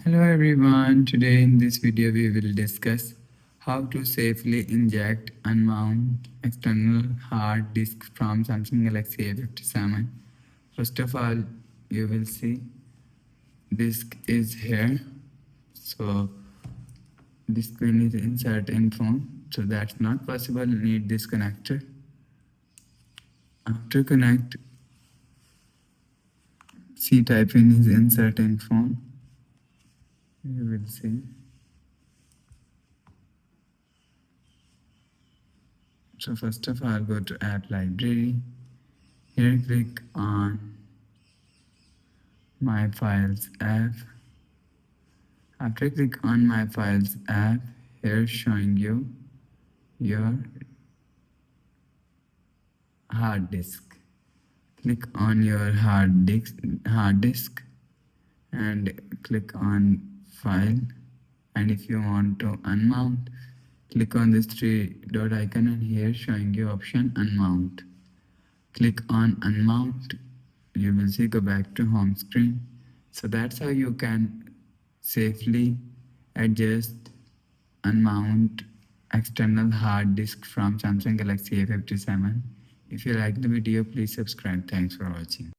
Hello everyone, today in this video we will discuss how to safely inject unmount external hard disk from Samsung Galaxy A57. First of all, you will see disk is here. So this pin is insert in phone, so that's not possible, need this connector. After connect, C-type pin is insert in phone. You will see. So first of all, go to app library. Here click on my files app. After click on my files app, here showing you your hard disk. Click on your hard disk and click on file, and if you want to unmount, click on this three dot icon and here showing you option unmount. Click on unmount, you will see go back to home screen. So that's how you can safely adjust unmount external hard disk from Samsung Galaxy A57. If you like the video, please subscribe. Thanks for watching.